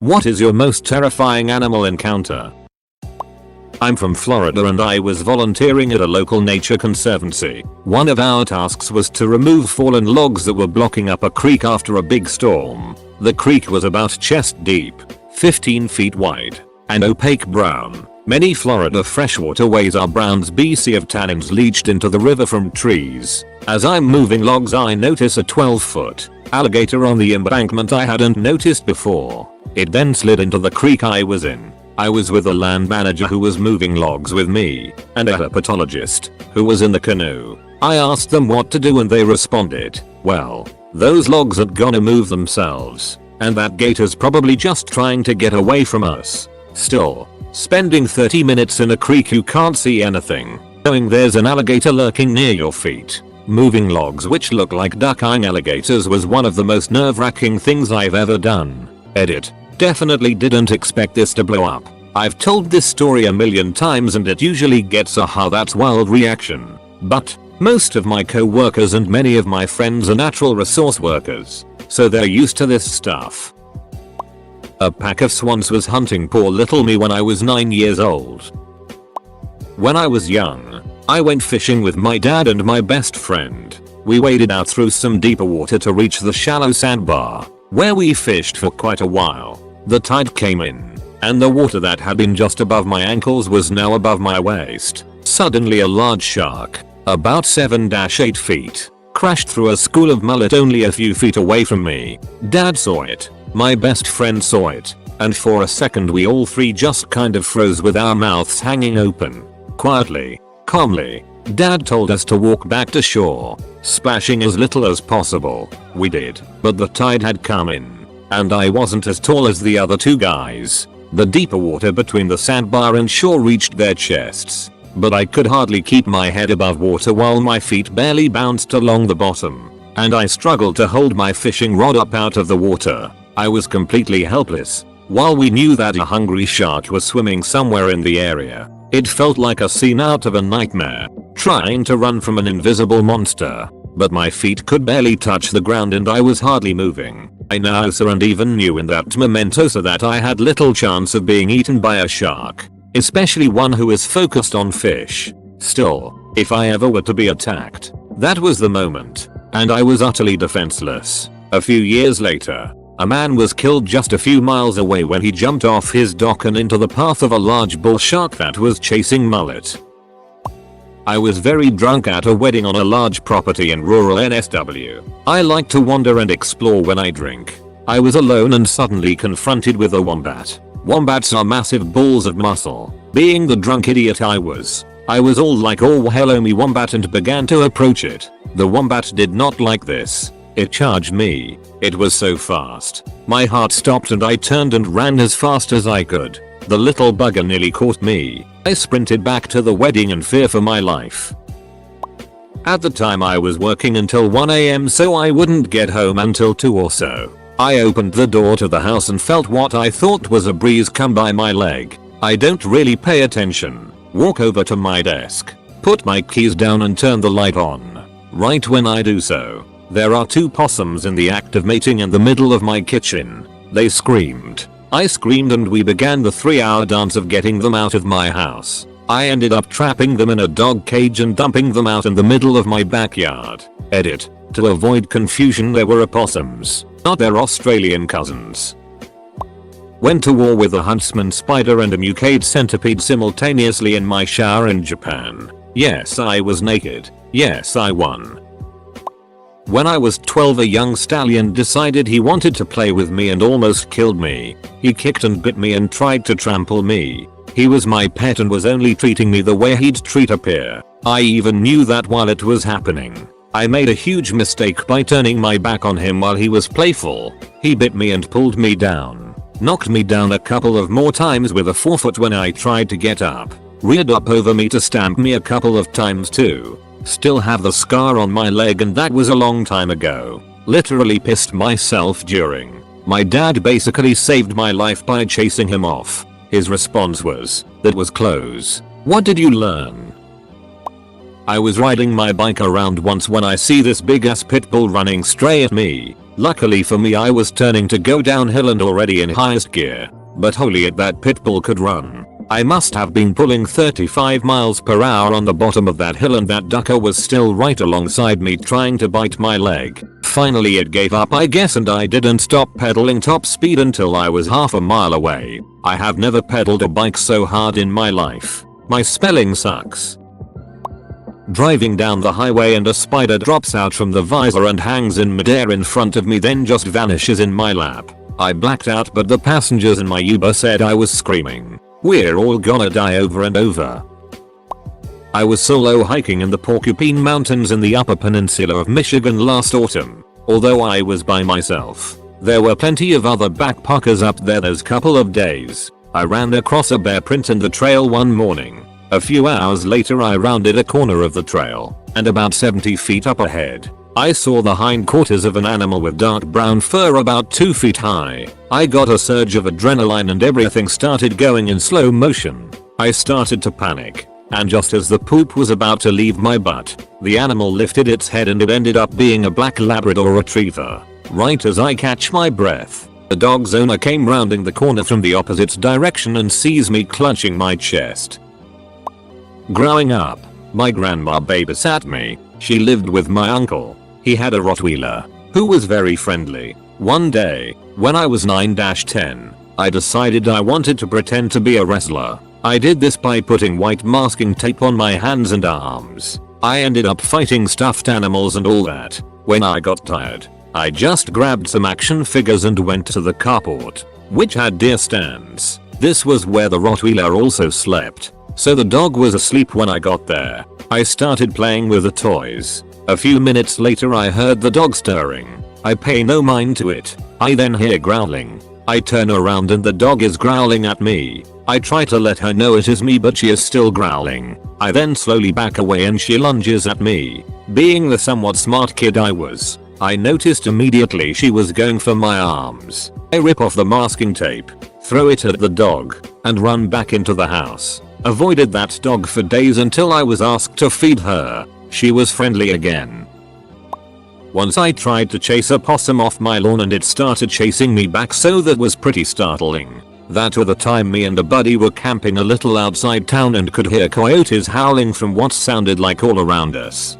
What is your most terrifying animal encounter? I'm from Florida and I was volunteering at a local nature conservancy. One of our tasks was to remove fallen logs that were blocking up a creek after a big storm. The creek was about chest deep, 15 feet wide, and opaque brown. Many Florida freshwaterways are browns BC of tannins leached into the river from trees. As I'm moving logs I notice a 12-foot alligator on the embankment I hadn't noticed before. It then slid into the creek I was in. I was with a land manager who was moving logs with me, and a herpetologist who was in the canoe. I asked them what to do and they responded, well, those logs had gonna move themselves, and that gator's probably just trying to get away from us. Still, spending 30 minutes in a creek you can't see anything, knowing there's an alligator lurking near your feet, moving logs which look like duck-eyeing alligators was one of the most nerve-wracking things I've ever done. Edit. Definitely didn't expect this to blow up. I've told this story a million times and it usually gets a "huh that's wild" reaction. But most of my co-workers and many of my friends are natural resource workers, so they're used to this stuff. A pack of swans was hunting poor little me when I was 9 years old. When I was young, I went fishing with my dad and my best friend. We waded out through some deeper water to reach the shallow sandbar, where we fished for quite a while. The tide came in, and the water that had been just above my ankles was now above my waist. Suddenly a large shark, about 7-8 feet, crashed through a school of mullet only a few feet away from me. Dad saw it, my best friend saw it, and for a second we all three just kind of froze with our mouths hanging open. Quietly, calmly, Dad told us to walk back to shore, splashing as little as possible. We did, but the tide had come in, and I wasn't as tall as the other two guys. The deeper water between the sandbar and shore reached their chests, but I could hardly keep my head above water while my feet barely bounced along the bottom, and I struggled to hold my fishing rod up out of the water. I was completely helpless. While we knew that a hungry shark was swimming somewhere in the area, it felt like a scene out of a nightmare, trying to run from an invisible monster. But my feet could barely touch the ground and I was hardly moving. I now saw and even knew in that memento that I had little chance of being eaten by a shark, especially one who is focused on fish. Still, if I ever were to be attacked, that was the moment, and I was utterly defenseless. A few years later, a man was killed just a few miles away when he jumped off his dock and into the path of a large bull shark that was chasing mullet. I was very drunk at a wedding on a large property in rural NSW. I like to wander and explore when I drink. I was alone and suddenly confronted with a wombat. Wombats are massive balls of muscle. Being the drunk idiot I was all like, "Oh hello me wombat," and began to approach it. The wombat did not like this. It charged me. It was so fast. My heart stopped and I turned and ran as fast as I could. The little bugger nearly caught me. I sprinted back to the wedding in fear for my life. At the time I was working until 1 AM so I wouldn't get home until 2 or so. I opened the door to the house and felt what I thought was a breeze come by my leg. I don't really pay attention. Walk over to my desk, put my keys down and turn the light on. Right when I do so, there are 2 possums in the act of mating in the middle of my kitchen. They screamed. I screamed and we began the 3-hour dance of getting them out of my house. I ended up trapping them in a dog cage and dumping them out in the middle of my backyard. Edit. To avoid confusion, they were opossums, not their Australian cousins. Went to war with a huntsman spider and a mucade centipede simultaneously in my shower in Japan. Yes, I was naked. Yes, I won. When I was 12, a young stallion decided he wanted to play with me and almost killed me. He kicked and bit me and tried to trample me. He was my pet and was only treating me the way he'd treat a peer. I even knew that while it was happening. I made a huge mistake by turning my back on him while he was playful. He bit me and pulled me down. Knocked me down a couple of more times with a forefoot when I tried to get up. Reared up over me to stamp me a couple of times too. Still have the scar on my leg and that was a long time ago. Literally pissed myself during. My dad basically saved my life by chasing him off. His response was, "That was close. What did you learn?" I was riding my bike around once when I see this big ass pit bull running straight at me. Luckily for me I was turning to go downhill and already in highest gear. But holy it, that pit bull could run. I must have been pulling 35 miles per hour on the bottom of that hill and that ducker was still right alongside me trying to bite my leg. Finally it gave up I guess and I didn't stop pedaling top speed until I was half a mile away. I have never pedaled a bike so hard in my life. My spelling sucks. Driving down the highway and a spider drops out from the visor and hangs in midair in front of me then just vanishes in my lap. I blacked out but the passengers in my Uber said I was screaming. We're all gonna die over and over. I was solo hiking in the Porcupine Mountains in the Upper Peninsula of Michigan last autumn. Although I was by myself, there were plenty of other backpackers up there those couple of days. I ran across a bear print in the trail one morning. A few hours later I rounded a corner of the trail, and about 70 feet up ahead, I saw the hindquarters of an animal with dark brown fur about 2 feet high. I got a surge of adrenaline and everything started going in slow motion. I started to panic, and just as the poop was about to leave my butt, the animal lifted its head and it ended up being a black Labrador retriever. Right as I catch my breath, the dog's owner came rounding the corner from the opposite direction and sees me clutching my chest. Growing up, my grandma babysat me. She lived with my uncle. He had a Rottweiler, who was very friendly. One day, when I was 9-10, I decided I wanted to pretend to be a wrestler. I did this by putting white masking tape on my hands and arms. I ended up fighting stuffed animals and all that. When I got tired, I just grabbed some action figures and went to the carport, which had deer stands. This was where the Rottweiler also slept, so the dog was asleep when I got there. I started playing with the toys. A few minutes later I heard the dog stirring. I pay no mind to it. I then hear growling. I turn around and the dog is growling at me. I try to let her know it is me but she is still growling. I then slowly back away and she lunges at me. Being the somewhat smart kid I was, I noticed immediately she was going for my arms. I rip off the masking tape, throw it at the dog, and run back into the house. Avoided that dog for days until I was asked to feed her. She was friendly again. Once I tried to chase a possum off my lawn and it started chasing me back, so that was pretty startling. That was the time me and a buddy were camping a little outside town and could hear coyotes howling from what sounded like all around us.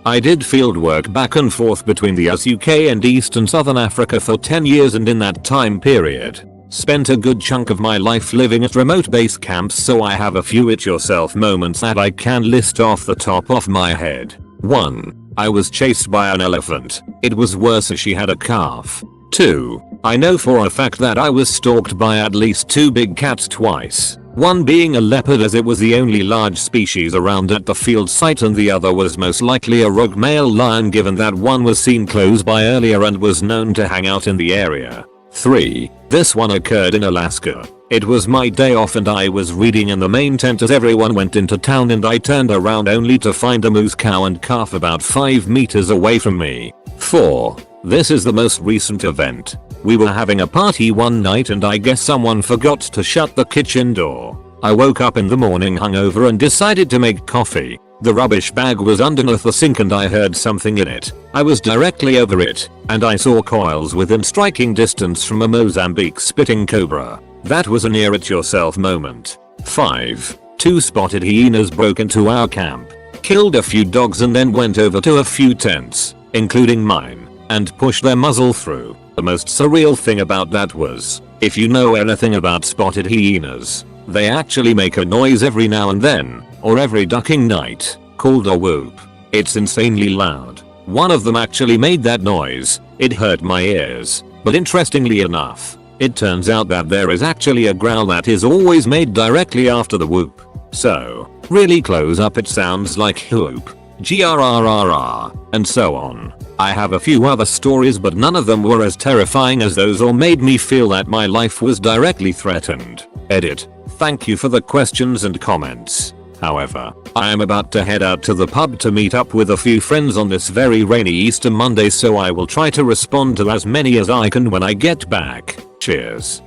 I did field work back and forth between the US, UK and East and Southern Africa for 10 years, and in that time period, spent a good chunk of my life living at remote base camps, so I have a few it yourself moments that I can list off the top of my head. 1. I was chased by an elephant. It was worse as she had a calf. 2. I know for a fact that I was stalked by at least 2 big cats twice. One being a leopard as it was the only large species around at the field site, and the other was most likely a rogue male lion given that one was seen close by earlier and was known to hang out in the area. 3. This one occurred in Alaska. It was my day off and I was reading in the main tent as everyone went into town, and I turned around only to find a moose cow and calf about 5 meters away from me. 4. This is the most recent event. We were having a party one night and I guess someone forgot to shut the kitchen door. I woke up in the morning hungover and decided to make coffee. The rubbish bag was underneath the sink and I heard something in it. I was directly over it, and I saw coils within striking distance from a Mozambique spitting cobra. That was a near it yourself moment. 5. 2 spotted hyenas broke into our camp, killed a few dogs and then went over to a few tents, including mine, and pushed their muzzle through. The most surreal thing about that was, if you know anything about spotted hyenas, they actually make a noise every now and then, or every ducking night, called a whoop. It's insanely loud. One of them actually made that noise. It hurt my ears. But interestingly enough, it turns out that there is actually a growl that is always made directly after the whoop. So, really close up it sounds like whoop, grrrr, and so on. I have a few other stories but none of them were as terrifying as those or made me feel that my life was directly threatened. Edit. Thank you for the questions and comments. However, I am about to head out to the pub to meet up with a few friends on this very rainy Easter Monday, so I will try to respond to as many as I can when I get back. Cheers.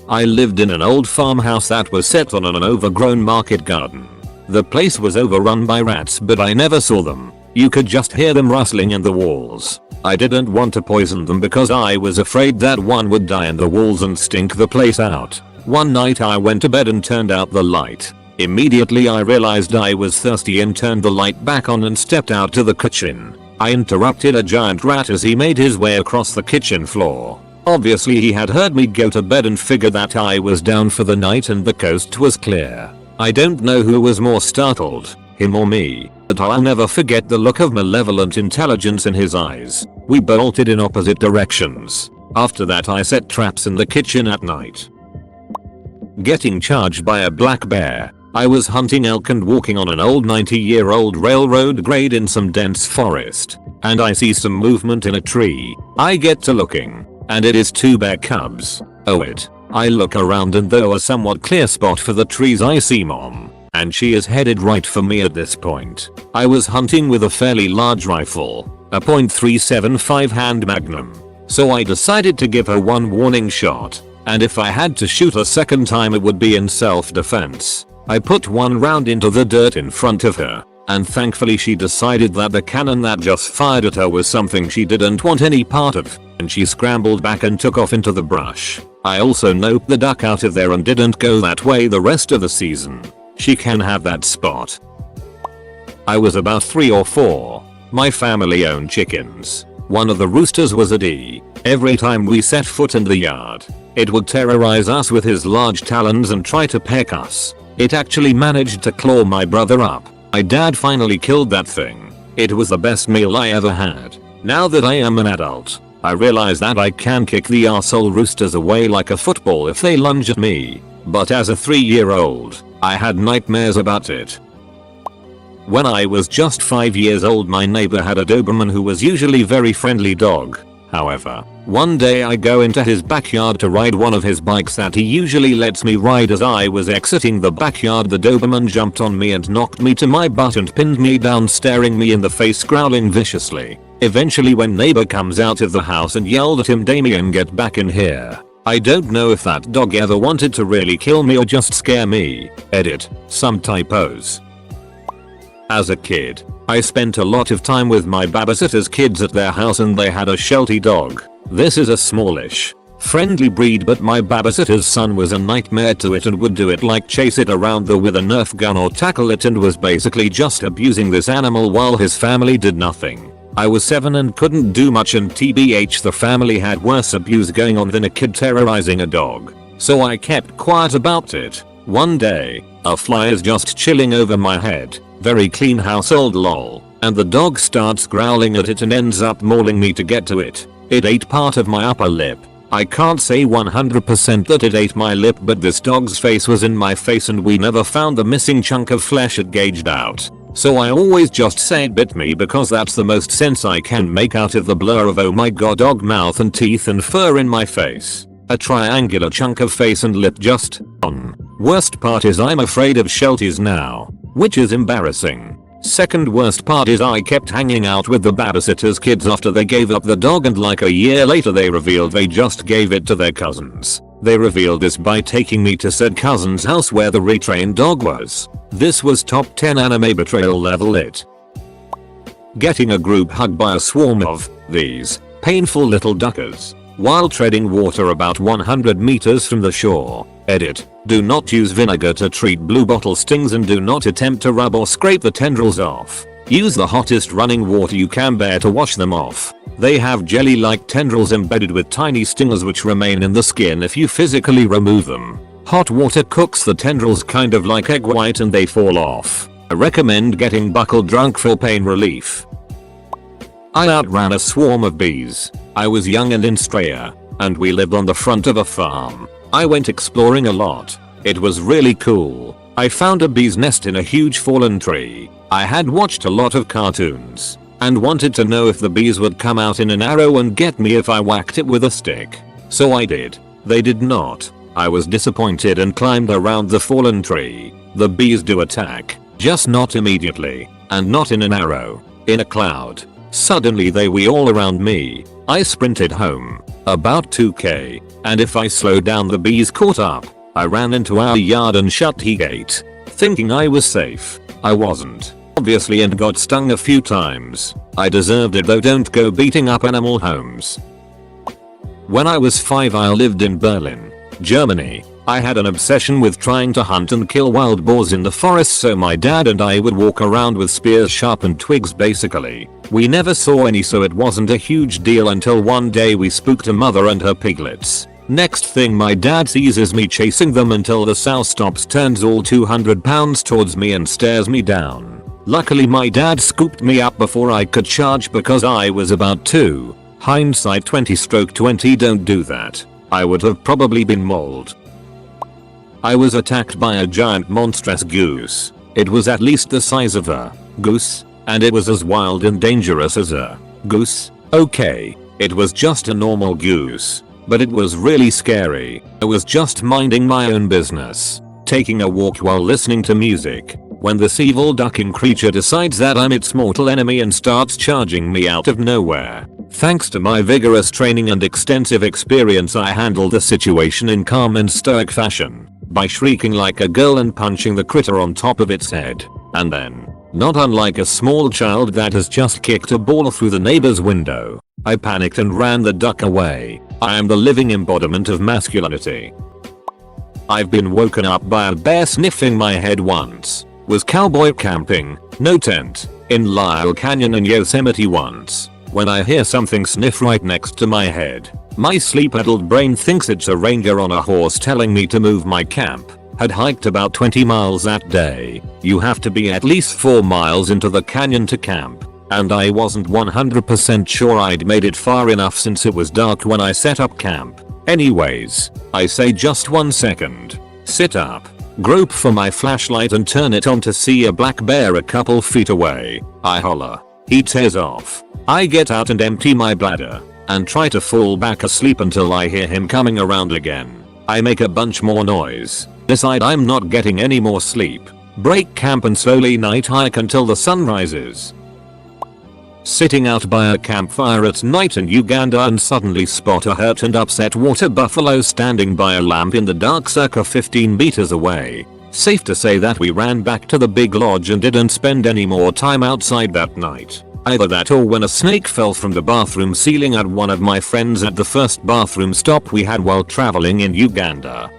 I lived in an old farmhouse that was set on an overgrown market garden. The place was overrun by rats, but I never saw them. You could just hear them rustling in the walls. I didn't want to poison them because I was afraid that one would die in the walls and stink the place out. One night I went to bed and turned out the light. Immediately I realized I was thirsty and turned the light back on and stepped out to the kitchen. I interrupted a giant rat as he made his way across the kitchen floor. Obviously he had heard me go to bed and figured that I was down for the night and the coast was clear. I don't know who was more startled, him or me, but I'll never forget the look of malevolent intelligence in his eyes. We bolted in opposite directions. After that I set traps in the kitchen at night. Getting charged by a black bear. I was hunting elk and walking on an old 90-year-old railroad grade in some dense forest, and I see some movement in a tree. I get to looking, and it is 2 bear cubs. I look around and though a somewhat clear spot for the trees I see Mom, and she is headed right for me at this point. I was hunting with a fairly large rifle, a .375 hand magnum, so I decided to give her one warning shot, and if I had to shoot a second time it would be in self-defense. I put one round into the dirt in front of her, and thankfully she decided that the cannon that just fired at her was something she didn't want any part of, and she scrambled back and took off into the brush. I also noped the duck out of there and didn't go that way the rest of the season. She can have that spot. I was about 3 or 4. My family owned chickens. One of the roosters was a D. Every time we set foot in the yard, it would terrorize us with his large talons and try to peck us. It actually managed to claw my brother up. My dad finally killed that thing. It was the best meal I ever had. Now that I am an adult, I realize that I can kick the arsehole roosters away like a football if they lunge at me. But as a 3-year-old, I had nightmares about it. When I was just 5 years old, my neighbor had a Doberman who was usually very friendly dog. However, one day I go into his backyard to ride one of his bikes that he usually lets me ride. As I was exiting the backyard, the Doberman jumped on me and knocked me to my butt and pinned me down, staring me in the face, growling viciously. Eventually when neighbor comes out of the house and yelled at him, "Damien, get back in here." I don't know if that dog ever wanted to really kill me or just scare me. Edit. Some typos. As a kid, I spent a lot of time with my babysitter's kids at their house and they had a Sheltie dog. This is a smallish, friendly breed, but my babysitter's son was a nightmare to it and would do it like chase it around with a Nerf gun or tackle it, and was basically just abusing this animal while his family did nothing. I was 7 and couldn't do much, and TBH the family had worse abuse going on than a kid terrorizing a dog. So I kept quiet about it. One day, a fly is just chilling over my head. Very clean household lol. And the dog starts growling at it and ends up mauling me to get to it. It ate part of my upper lip. I can't say 100% that it ate my lip, but this dog's face was in my face and we never found the missing chunk of flesh it gauged out. So I always just say it bit me because that's the most sense I can make out of the blur of oh my god dog mouth and teeth and fur in my face. A triangular chunk of face and lip just on. Worst part is I'm afraid of Shelties now, which is embarrassing. Second worst part is I kept hanging out with the babysitter's kids after they gave up the dog, and like a year later they revealed they just gave it to their cousins. They revealed this by taking me to said cousin's house where the retrained dog was. This was top 10 anime betrayal level lit. Getting a group hug by a swarm of these painful little duckers while treading water about 100 meters from the shore. Edit. Do not use vinegar to treat blue bottle stings and do not attempt to rub or scrape the tendrils off. Use the hottest running water you can bear to wash them off. They have jelly-like tendrils embedded with tiny stingers which remain in the skin if you physically remove them. Hot water cooks the tendrils kind of like egg white and they fall off. I recommend getting buckle drunk for pain relief. I outran a swarm of bees. I was young and in Straya, and we lived on the front of a farm. I went exploring a lot. It was really cool. I found a bee's nest in a huge fallen tree. I had watched a lot of cartoons and wanted to know if the bees would come out in an arrow and get me if I whacked it with a stick. So I did. They did not. I was disappointed and climbed around the fallen tree. The bees do attack, just not immediately, and not in an arrow. In a cloud. Suddenly they were all around me. I sprinted home, about 2k, and if I slowed down the bees caught up. I ran into our yard and shut the gate. thinking I was safe. I wasn't, obviously, and got stung a few times. I deserved it though. Don't go beating up animal homes. When I was 5 I lived in Berlin, Germany. I had an obsession with trying to hunt and kill wild boars in the forest, so my dad and I would walk around with spears, sharpened twigs basically. We never saw any, so it wasn't a huge deal until one day we spooked a mother and her piglets. Next thing my dad sees me chasing them until the sow stops, turns all 200 pounds towards me and stares me down. Luckily my dad scooped me up before I could charge because I was about 2. Hindsight 20/20, don't do that. I would have probably been mauled. I was attacked by a giant monstrous goose. It was at least the size of a goose, and it was as wild and dangerous as a goose. Okay, it was just a normal goose, but it was really scary. I was just minding my own business, taking a walk while listening to music, when this evil ducking creature decides that I'm its mortal enemy and starts charging me out of nowhere. Thanks to my vigorous training and extensive experience, I handled the situation in calm and stoic fashion, by shrieking like a girl and punching the critter on top of its head. And then, not unlike a small child that has just kicked a ball through the neighbor's window, I panicked and ran the duck away. I am the living embodiment of masculinity. I've been woken up by a bear sniffing my head once. Was cowboy camping, no tent, in Lyle Canyon in Yosemite once, when I hear something sniff right next to my head. My sleep-addled brain thinks it's a ranger on a horse telling me to move my camp. Had hiked about 20 miles that day. You have to be at least 4 miles into the canyon to camp, and I wasn't 100% sure I'd made it far enough since it was dark when I set up camp. Anyways, I say just 1 second. Sit up, grope for my flashlight and turn it on to see a black bear a couple feet away. I holler. He tears off. I get out and empty my bladder, and try to fall back asleep until I hear him coming around again. I make a bunch more noise, decide I'm not getting any more sleep, break camp and slowly night hike until the sun rises. Sitting out by a campfire at night in Uganda and suddenly spot a hurt and upset water buffalo standing by a lamp in the dark circa 15 meters away. Safe to say that we ran back to the big lodge and didn't spend any more time outside that night. Either that or when a snake fell from the bathroom ceiling at one of my friends at the first bathroom stop we had while traveling in Uganda.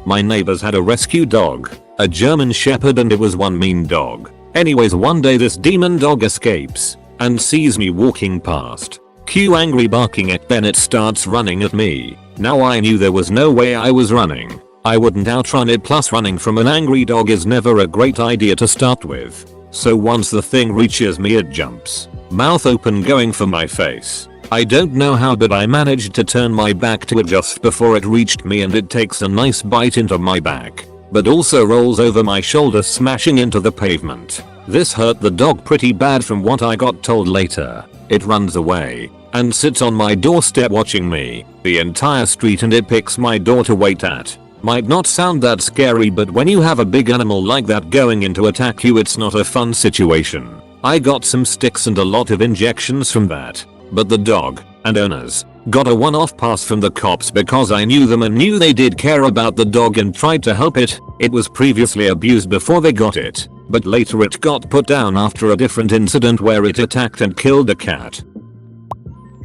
My neighbors had a rescue dog, a German Shepherd, and it was one mean dog. Anyways, one day this demon dog escapes and sees me walking past. Cue angry barking at then it starts running at me. Now I knew there was no way I was running. I wouldn't outrun it, plus running from an angry dog is never a great idea to start with. So once the thing reaches me it jumps, mouth open, going for my face. I don't know how, but I managed to turn my back to it just before it reached me, and it takes a nice bite into my back, but also rolls over my shoulder, smashing into the pavement. This hurt the dog pretty bad from what I got told later. It runs away and sits on my doorstep watching me the entire street, and it picks my door to wait at. Might not sound that scary, but when you have a big animal like that going in to attack you, it's not a fun situation. I got some sticks and a lot of injections from that, but the dog and owners got a one-off pass from the cops because I knew them and knew they did care about the dog and tried to help it. It was previously abused before they got it, but later it got put down after a different incident where it attacked and killed a cat.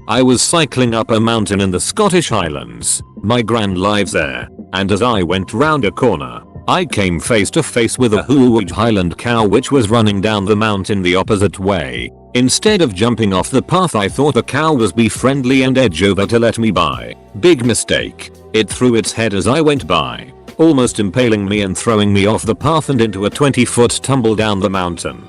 I was cycling up a mountain in the Scottish Highlands. My gran lives there, and as I went round a corner, I came face to face with a huge Highland cow which was running down the mountain the opposite way. Instead of jumping off the path, I thought the cow was be friendly and edge over to let me by. Big mistake. It threw its head as I went by, almost impaling me and throwing me off the path and into a 20-foot tumble down the mountain.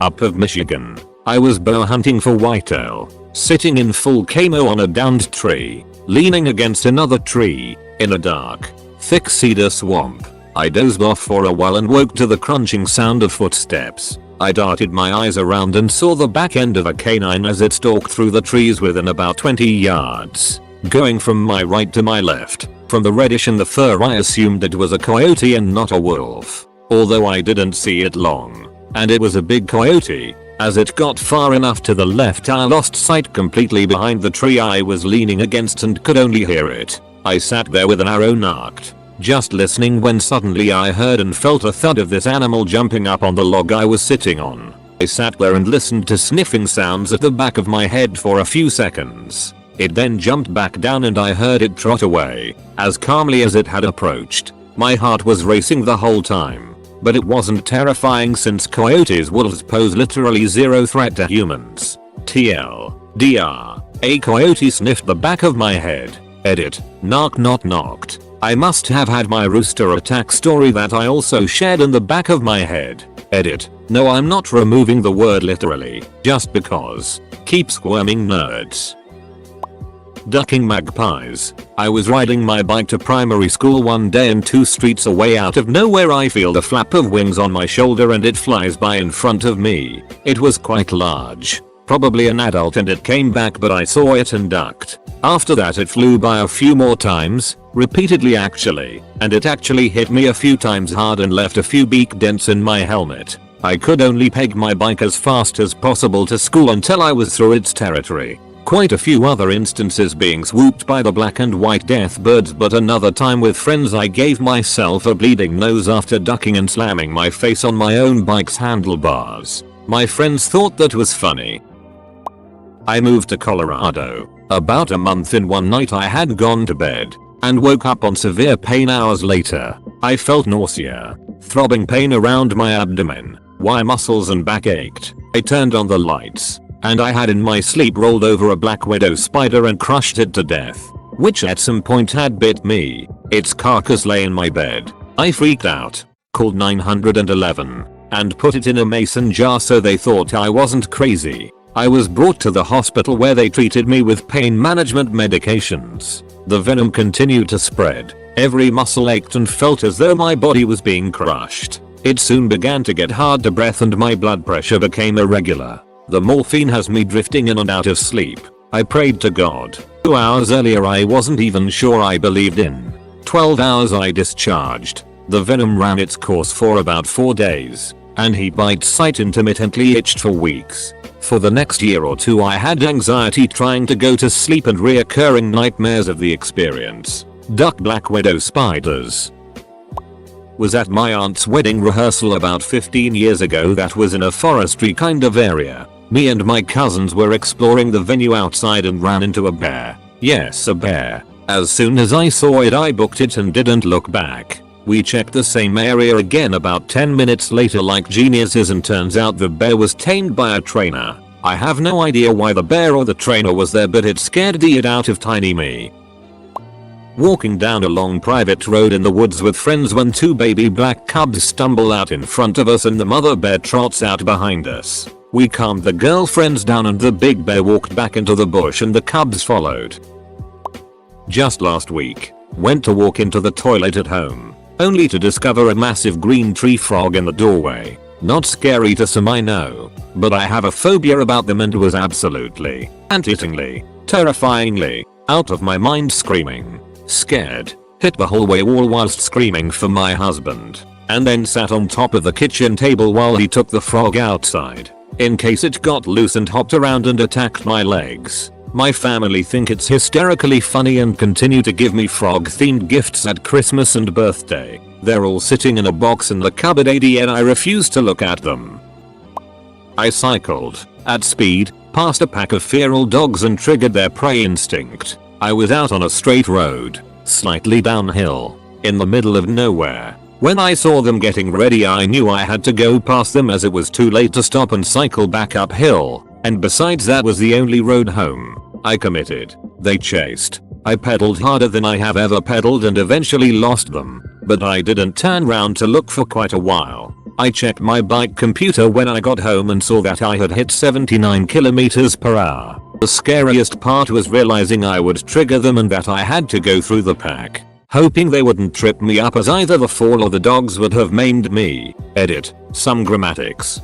Up of Michigan, I was bow hunting for whitetail, sitting in full camo on a downed tree, leaning against another tree, in a dark, thick cedar swamp. I dozed off for a while and woke to the crunching sound of footsteps. I darted my eyes around and saw the back end of a canine as it stalked through the trees within about 20 yards, going from my right to my left. From the reddish in the fur I assumed it was a coyote and not a wolf, although I didn't see it long, and it was a big coyote. As it got far enough to the left I lost sight completely behind the tree I was leaning against and could only hear it. I sat there with an arrow nocked, just listening when suddenly I heard and felt a thud of this animal jumping up on the log I was sitting on. I sat there and listened to sniffing sounds at the back of my head for a few seconds. It then jumped back down and I heard it trot away, as calmly as it had approached. My heart was racing the whole time. But it wasn't terrifying since coyotes wolves pose literally zero threat to humans. TLDR. A coyote sniffed the back of my head. Edit. Knocked. I must have had my rooster attack story that I also shared in the back of my head. Edit. No, I'm not removing the word literally, just because. Keep squirming, nerds. Ducking magpies. I was riding my bike to primary school one day and 2 streets away out of nowhere I feel the flap of wings on my shoulder and it flies by in front of me. It was quite large. Probably an adult and it came back but I saw it and ducked. After that it flew by a few more times, repeatedly actually, and it actually hit me a few times hard and left a few beak dents in my helmet. I could only peg my bike as fast as possible to school until I was through its territory. Quite a few other instances being swooped by the black and white death birds, but another time with friends I gave myself a bleeding nose after ducking and slamming my face on my own bike's handlebars. My friends thought that was funny. I moved to Colorado. About a month in. One night I had gone to bed and woke up on severe pain hours later. I felt nausea, throbbing pain around my abdomen, my muscles and back ached. I turned on the lights and I had in my sleep rolled over a black widow spider and crushed it to death, which at some point had bit me. Its carcass lay in my bed. I freaked out, called 911, and put it in a mason jar so they thought I wasn't crazy. I was brought to the hospital where they treated me with pain management medications. The venom continued to spread. Every muscle ached and felt as though my body was being crushed. It soon began to get hard to breathe and my blood pressure became irregular. The morphine has me drifting in and out of sleep. I prayed to God. 2 hours earlier I wasn't even sure I believed in. 12 hours I discharged. The venom ran its course for about 4 days, and heat bite site intermittently itched for weeks. For the next year or 2 I had anxiety trying to go to sleep and reoccurring nightmares of the experience. Duck black widow spiders. Was at my aunt's wedding rehearsal about 15 years ago that was in a forestry kind of area. Me and my cousins were exploring the venue outside and ran into a bear. Yes, a bear. As soon as I saw it I booked it and didn't look back. We checked the same area again about 10 minutes later like geniuses and turns out the bear was tamed by a trainer. I have no idea why the bear or the trainer was there but it scared the shit out of tiny me. Walking down a long private road in the woods with friends when 2 baby black cubs stumble out in front of us and the mother bear trots out behind us. We calmed the girlfriends down and the big bear walked back into the bush and the cubs followed. Just last week, went to walk into the toilet at home, only to discover a massive green tree frog in the doorway. Not scary to some I know, but I have a phobia about them and was absolutely, unwittingly, terrifyingly, out of my mind screaming. Scared, hit the hallway wall whilst screaming for my husband, and then sat on top of the kitchen table while he took the frog outside, in case it got loose and hopped around and attacked my legs. My family think it's hysterically funny and continue to give me frog themed gifts at Christmas and birthday. They're all sitting in a box in the cupboard and I refuse to look at them. I cycled, at speed, past a pack of feral dogs and triggered their prey instinct. I was out on a straight road, slightly downhill, in the middle of nowhere. When I saw them getting ready I knew I had to go past them as it was too late to stop and cycle back uphill, and besides that was the only road home. I committed. They chased. I pedaled harder than I have ever pedaled and eventually lost them, but I didn't turn round to look for quite a while. I checked my bike computer when I got home and saw that I had hit 79 km/h. The scariest part was realizing I would trigger them and that I had to go through the pack, hoping they wouldn't trip me up as either the fall or the dogs would have maimed me. Edit. Some grammatics.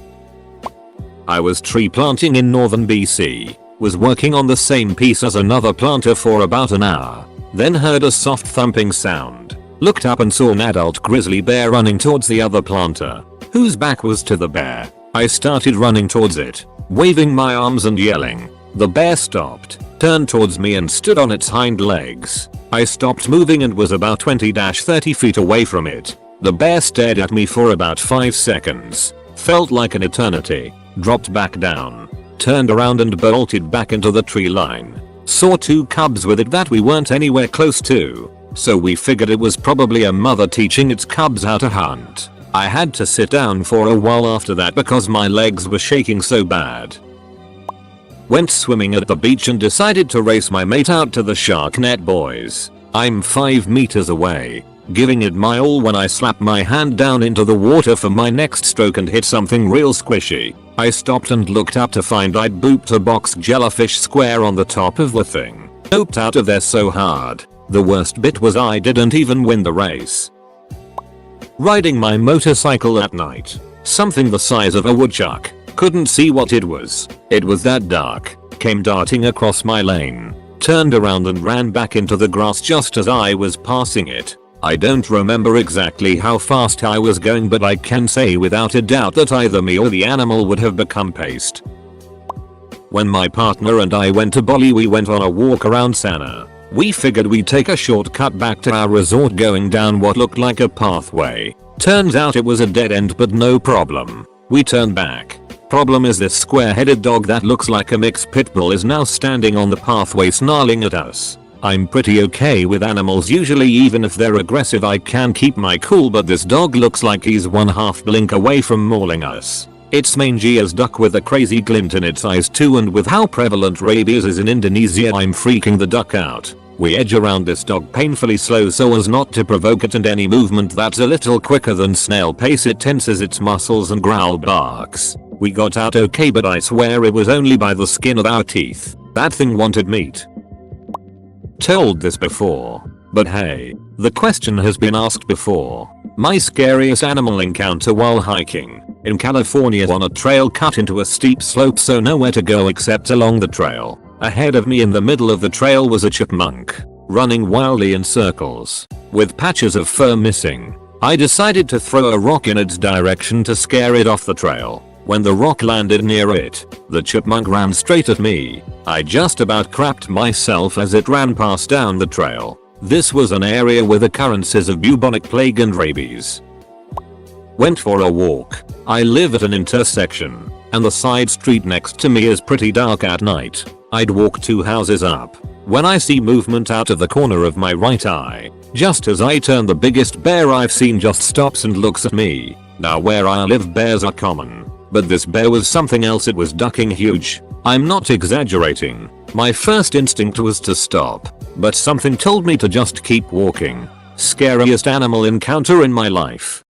I was tree planting in northern BC. Was working on the same piece as another planter for about an hour. Then heard a soft thumping sound. Looked up and saw an adult grizzly bear running towards the other planter, whose back was to the bear. I started running towards it, waving my arms and yelling. The bear stopped, turned towards me and stood on its hind legs. I stopped moving and was about 20-30 feet away from it. The bear stared at me for about 5 seconds. Felt like an eternity. Dropped back down. Turned around and bolted back into the tree line. Saw 2 cubs with it that we weren't anywhere close to. So we figured it was probably a mother teaching its cubs how to hunt. I had to sit down for a while after that because my legs were shaking so bad. Went swimming at the beach and decided to race my mate out to the shark net, boys. I'm 5 meters away, giving it my all when I slapped my hand down into the water for my next stroke and hit something real squishy. I stopped and looked up to find I'd booped a box jellyfish square on the top of the thing. Doped out of there so hard. The worst bit was I didn't even win the race. Riding my motorcycle at night. Something the size of a woodchuck. Couldn't see what it was. It was that dark. Came darting across my lane. Turned around and ran back into the grass just as I was passing it. I don't remember exactly how fast I was going, but I can say without a doubt that either me or the animal would have become paste. When my partner and I went to Bali, we went on a walk around Sana. We figured we'd take a shortcut back to our resort going down what looked like a pathway. Turns out it was a dead end, but no problem. We turned back. Problem is this square-headed dog that looks like a mixed pit bull is now standing on the pathway snarling at us. I'm pretty okay with animals usually, even if they're aggressive I can keep my cool, but this dog looks like he's one half blink away from mauling us. It's mangy as duck with a crazy glint in its eyes too, and with how prevalent rabies is in Indonesia I'm freaking the duck out. We edge around this dog painfully slow so as not to provoke it, and any movement that's a little quicker than snail pace it tenses its muscles and growl barks. We got out okay, but I swear it was only by the skin of our teeth. That thing wanted meat. Told this before, but hey, the question has been asked before. My scariest animal encounter while hiking in California on a trail cut into a steep slope, so nowhere to go except along the trail. Ahead of me in the middle of the trail was a chipmunk, running wildly in circles, with patches of fur missing. I decided to throw a rock in its direction to scare it off the trail. When the rock landed near it, the chipmunk ran straight at me. I just about crapped myself as it ran past down the trail. This was an area with occurrences of bubonic plague and rabies. Went for a walk. I live at an intersection, and the side street next to me is pretty dark at night. I'd walk 2 houses up when I see movement out of the corner of my right eye. Just as I turn, the biggest bear I've seen just stops and looks at me. Now where I live bears are common, but this bear was something else. It was ducking huge. I'm not exaggerating. My first instinct was to stop, but something told me to just keep walking. Scariest animal encounter in my life.